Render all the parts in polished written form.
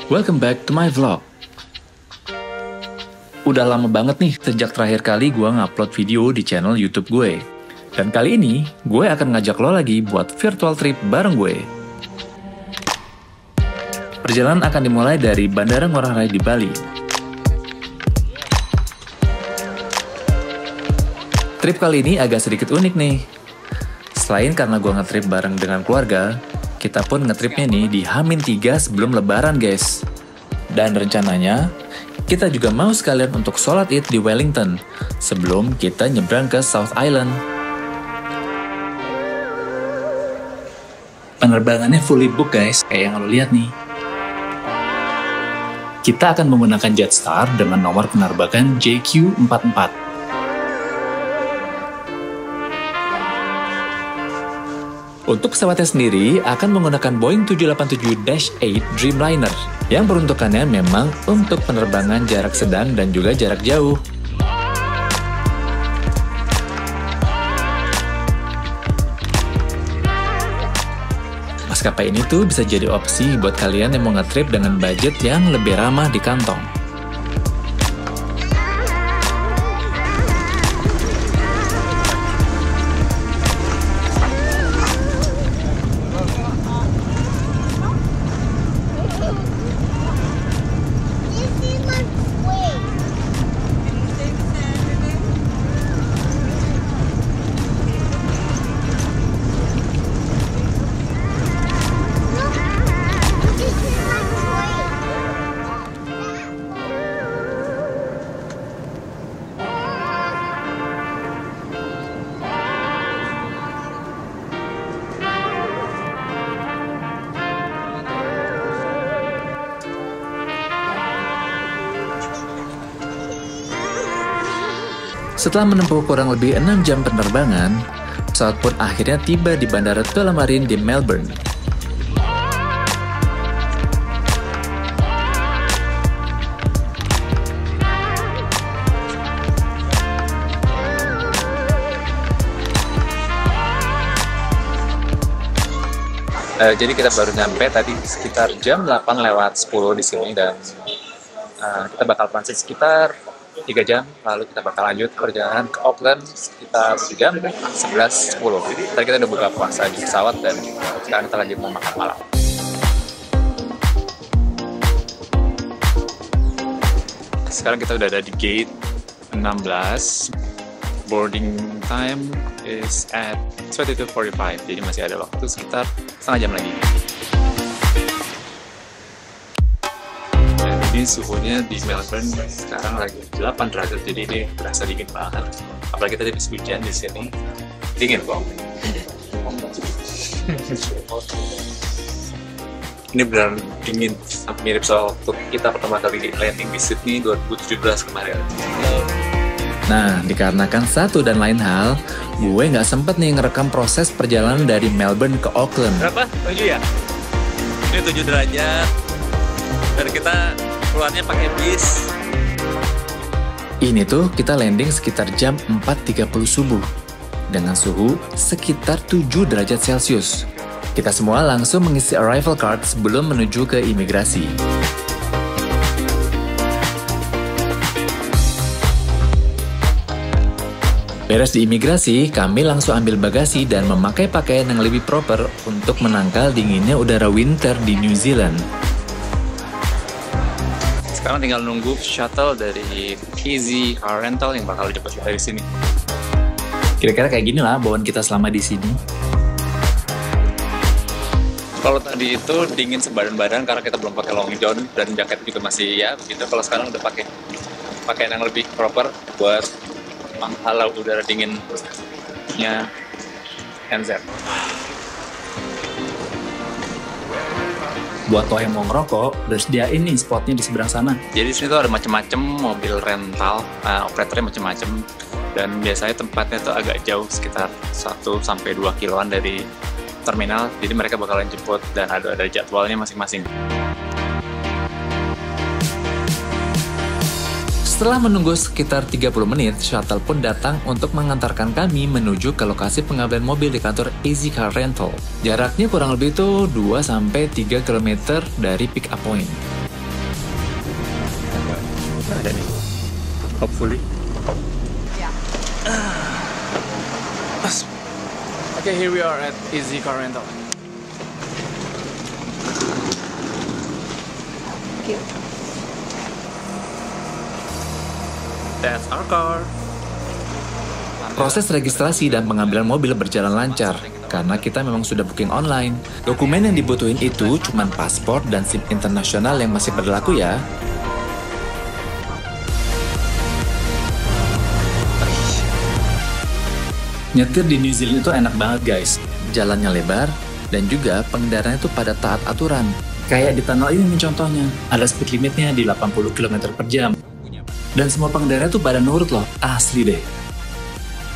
Welcome back to my vlog. Udah lama banget nih sejak terakhir kali gue ngupload video di channel YouTube gue. Dan kali ini, gue akan ngajak lo lagi buat virtual trip bareng gue. Perjalanan akan dimulai dari Bandara Ngurah Rai di Bali. Trip kali ini agak sedikit unik nih. Selain karena gue ngetrip bareng dengan keluarga, kita pun ngetripnya nih di H-3 sebelum lebaran guys. Dan rencananya, kita juga mau sekalian untuk sholat id di Wellington sebelum kita nyebrang ke South Island. Penerbangannya fully book guys, kayak yang lo lihat nih. Kita akan menggunakan Jetstar dengan nomor penerbangan JQ44. Untuk pesawatnya sendiri akan menggunakan Boeing 787-8 Dreamliner yang peruntukannya memang untuk penerbangan jarak sedang dan juga jarak jauh. Maskapai ini tuh bisa jadi opsi buat kalian yang mau nge-trip dengan budget yang lebih ramah di kantong. Setelah menempuh kurang lebih 6 jam penerbangan, pesawat pun akhirnya tiba di Bandara Tullamarine di Melbourne. Jadi kita baru nyampe tadi sekitar jam 8:10 di sini dan kita bakal transit sekitar 3 jam, lalu kita bakal lanjut perjalanan ke Auckland sekitar jam 11:10. Tadi kita udah buka puasa di pesawat dan sekarang kita lagi mau makan malam. Sekarang kita udah ada di gate 16. Boarding time is at 22:45, jadi masih ada waktu sekitar setengah jam lagi. Ini suhunya di Melbourne sekarang lagi 8 derajat, jadi ini berasa dingin banget. Apalagi tadi habis hujan di sini, dingin kok. Ini benar dingin, mirip soal waktu kita pertama kali landing di Sydney 2017 kemarin. Nah, dikarenakan satu dan lain hal, gue nggak sempet nih ngerekam proses perjalanan dari Melbourne ke Auckland. Berapa? 7 ya? Ini 7 derajat, dan kita keluarnya pakai bis. Ini tuh kita landing sekitar jam 4.30 subuh dengan suhu sekitar 7 derajat Celcius. Kita semua langsung mengisi arrival card sebelum menuju ke imigrasi. Beres di imigrasi, kami langsung ambil bagasi dan memakai pakaian yang lebih proper untuk menangkal dinginnya udara winter di New Zealand. Sekarang tinggal nunggu shuttle dari Easy Car Rental yang bakal jemput kita dari sini. Kira-kira kayak gini lah bawaan kita selama di sini. Kalau tadi itu dingin sebadan-badan karena kita belum pakai long john dan jaket juga masih ya begitu. Kalau sekarang udah pakai pakaian yang lebih proper buat menghalau udara dinginnya NZ. Buat lo yang mau ngerokok, udah sediain nih spotnya di seberang sana. Jadi di sini tuh ada macem-macem mobil rental, operatornya macem-macem, dan biasanya tempatnya tuh agak jauh, sekitar 1-2 kiloan dari terminal. Jadi mereka bakalan jemput dan ada jadwalnya masing-masing. Setelah menunggu sekitar 30 menit, shuttle pun datang untuk mengantarkan kami menuju ke lokasi pengambilan mobil di kantor Easy Car Rental. Jaraknya kurang lebih itu 2-3 km dari pick up point. Ada nih, hopefully. Yeah. Okay, here we are at Easy Car Rental. Thank you. That's our car. Proses registrasi dan pengambilan mobil berjalan lancar, karena kita memang sudah booking online. Dokumen yang dibutuhin itu cuma paspor dan SIM internasional yang masih berlaku ya. Nyetir di New Zealand itu enak banget guys. Jalannya lebar, dan juga pengendaranya itu pada taat aturan. Kayak di tunnel ini nih contohnya, ada speed limitnya di 80 km per jam. Dan semua pengendara tuh pada nurut loh, asli deh.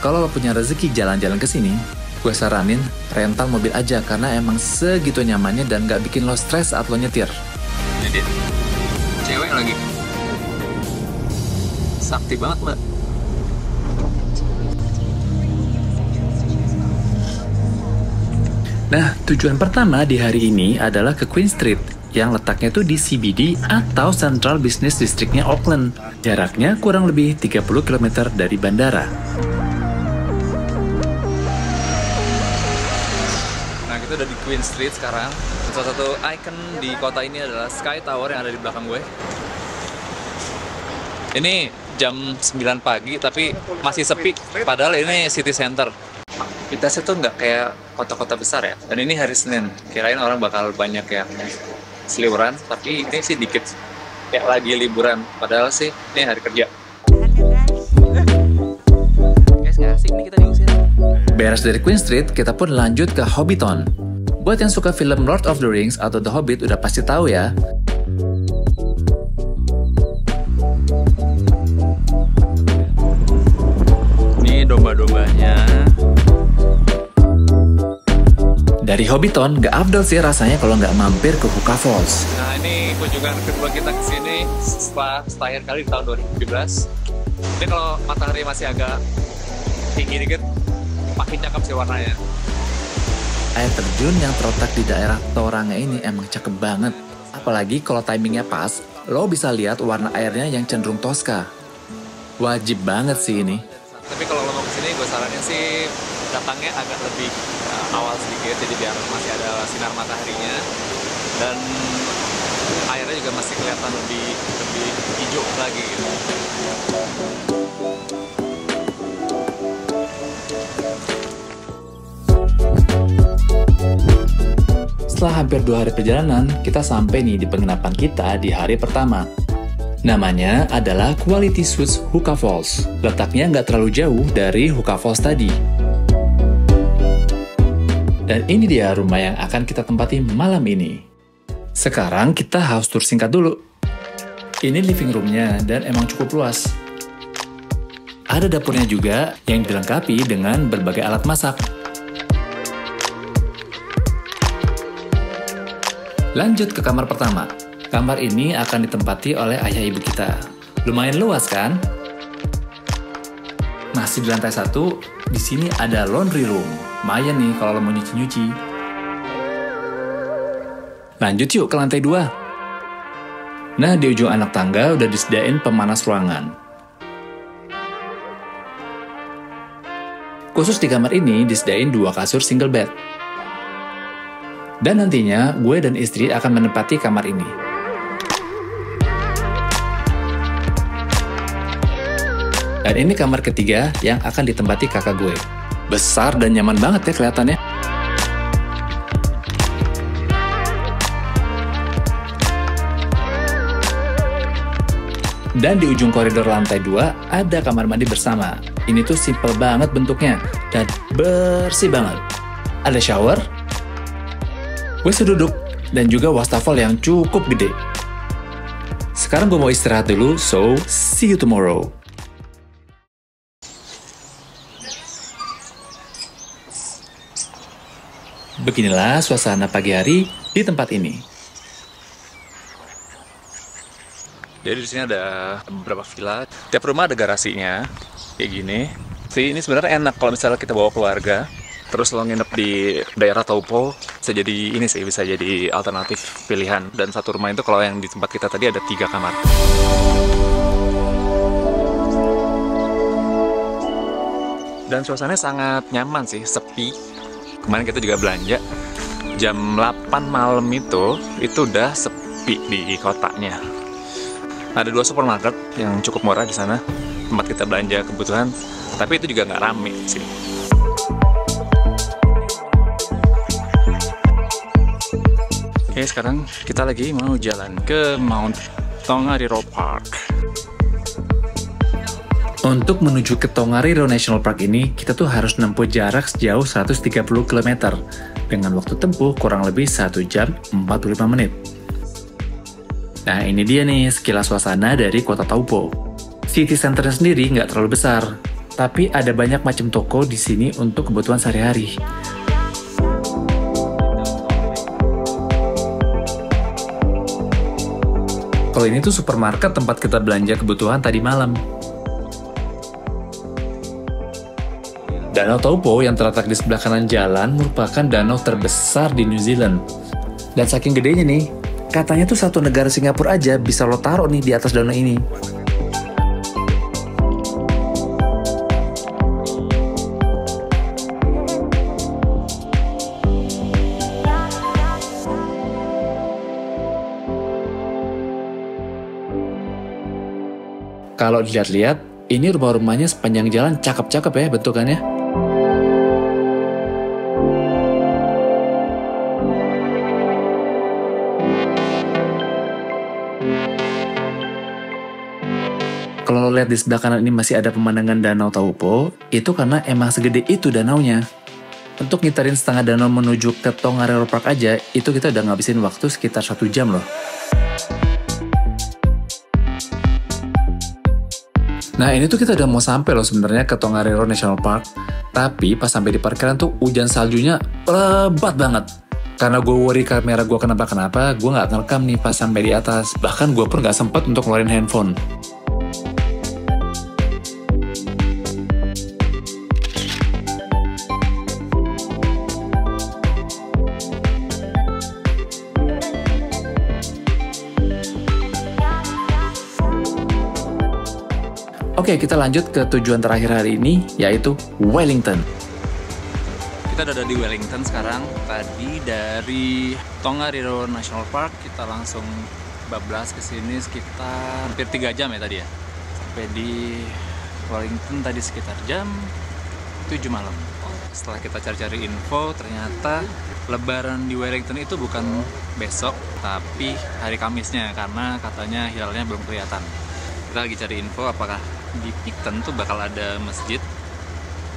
Kalau lo punya rezeki jalan-jalan ke sini, gue saranin rental mobil aja karena emang segitu nyamannya dan gak bikin lo stres saat lo nyetir. Jadi, cewek lagi. Sakti banget mbak. Nah, tujuan pertama di hari ini adalah ke Queen Street, yang letaknya tuh di CBD atau Central Business District-nya Auckland. Jaraknya kurang lebih 30 km dari bandara. Nah, kita udah di Queen Street sekarang. Salah satu ikon di kota ini adalah Sky Tower yang ada di belakang gue. Ini jam 9 pagi, tapi masih sepi. Padahal ini city center. Aktivitasnya tuh nggak kayak kota-kota besar ya. Dan ini hari Senin. Kirain orang bakal banyak yang seliburan, tapi ini sih dikit. Kayak lagi liburan. Padahal sih ini hari kerja. Guys, nggak asik nih kita diusir. Beres dari Queen Street, kita pun lanjut ke Hobbiton. Buat yang suka film Lord of the Rings atau The Hobbit udah pasti tahu ya. Ini domba-dombanya. Dari Hobbiton, gak afdol sih rasanya kalau nggak mampir ke Huka Falls. Nah, ini kunjungan kedua kita ke sini setelah terakhir kali di tahun 2017. Ini kalau matahari masih agak tinggi dikit, makin cakep sih warnanya. Air terjun yang terletak di daerah Tauranga ini emang cakep banget. Apalagi kalau timingnya pas, lo bisa lihat warna airnya yang cenderung toska. Wajib banget sih ini. Tapi kalau lo mau kesini, gue saranin sih datangnya agak lebih awal sedikit, jadi biar masih ada sinar mataharinya dan airnya juga masih kelihatan lebih hijau lagi gitu. Setelah hampir 2 hari perjalanan, kita sampai nih di penginapan kita di hari pertama. Namanya adalah Quality Suites Huka Falls. Letaknya nggak terlalu jauh dari Huka Falls tadi. Dan ini dia rumah yang akan kita tempati malam ini. Sekarang kita house tour singkat dulu. Ini living roomnya dan emang cukup luas. Ada dapurnya juga yang dilengkapi dengan berbagai alat masak. Lanjut ke kamar pertama. Kamar ini akan ditempati oleh ayah ibu kita. Lumayan luas kan? Masih di lantai 1, di sini ada laundry room. Lumayan nih kalau lo mau nyuci-nyuci. Lanjut yuk ke lantai 2. Nah, di ujung anak tangga udah disediain pemanas ruangan. Khusus di kamar ini disediain 2 kasur single bed. Dan nantinya gue dan istri akan menempati kamar ini. Dan ini kamar ketiga yang akan ditempati kakak gue. Besar dan nyaman banget ya kelihatannya. Dan di ujung koridor lantai 2 ada kamar mandi bersama. Ini tuh simple banget bentuknya dan bersih banget. Ada shower, WC duduk, dan juga wastafel yang cukup gede. Sekarang gue mau istirahat dulu, so see you tomorrow. Beginilah suasana pagi hari di tempat ini. Jadi di sini ada beberapa villa. Tiap rumah ada garasinya, kayak gini. Sih ini sebenarnya enak kalau misalnya kita bawa keluarga, terus lo nginep di daerah Taupo, bisa jadi alternatif pilihan. Dan satu rumah itu kalau yang di tempat kita tadi ada 3 kamar. Dan suasananya sangat nyaman sih, sepi. Kemarin kita juga belanja jam 8 malam itu udah sepi di kotanya. Ada 2 supermarket yang cukup murah di sana, tempat kita belanja kebutuhan, tapi itu juga nggak rame sih. Oke, sekarang kita lagi mau jalan ke Mount Tongariro Park. Untuk menuju ke Tongariro National Park ini, kita tuh harus menempuh jarak sejauh 130 km dengan waktu tempuh kurang lebih 1 jam 45 menit. Nah, ini dia nih sekilas suasana dari kota Taupo. City centernya sendiri nggak terlalu besar, tapi ada banyak macam toko di sini untuk kebutuhan sehari-hari. Kalau ini tuh supermarket tempat kita belanja kebutuhan tadi malam. Danau Taupo yang terletak di sebelah kanan jalan merupakan danau terbesar di New Zealand. Dan saking gedenya nih, katanya tuh satu negara Singapura aja bisa lo taruh nih di atas danau ini. Kalau dilihat-lihat, ini rumah-rumahnya sepanjang jalan cakep-cakep ya bentukannya. Kalau lo lihat di sebelah kanan ini masih ada pemandangan Danau Taupo, itu karena emang segede itu danaunya. Untuk ngiterin setengah danau menuju ke Tongariro Park aja, itu kita udah ngabisin waktu sekitar 1 jam loh. Nah ini tuh kita udah mau sampai loh sebenarnya ke Tongariro National Park, tapi pas sampai di parkiran tuh hujan saljunya lebat banget. Karena gue worry kamera gue kenapa-kenapa, gue nggak ngerekam nih pas sampai di atas. Bahkan gue pun nggak sempet untuk ngeluarin handphone. Oke, kita lanjut ke tujuan terakhir hari ini, yaitu Wellington. Kita udah ada di Wellington sekarang. Tadi dari Tongariro National Park kita langsung bablas ke sini sekitar hampir 3 jam ya tadi ya. Sampai di Wellington tadi sekitar jam 7 malam. Setelah kita cari-cari info, ternyata Lebaran di Wellington itu bukan besok, tapi hari Kamisnya, karena katanya hilalnya belum kelihatan. Kita lagi cari info apakah di Picton tuh bakal ada masjid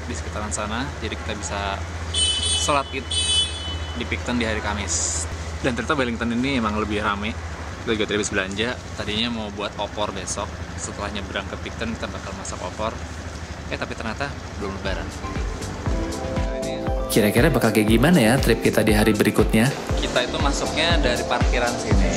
di sekitaran sana, jadi kita bisa sholat id di Picton di hari Kamis. Dan ternyata Wellington ini emang lebih rame. Kita juga tadi habis belanja, tadinya mau buat opor besok, setelah nyebrang ke Picton kita bakal masak opor, tapi ternyata belum Lebaran. Kira-kira bakal kayak gimana ya trip kita di hari berikutnya? Kita itu masuknya dari parkiran sini.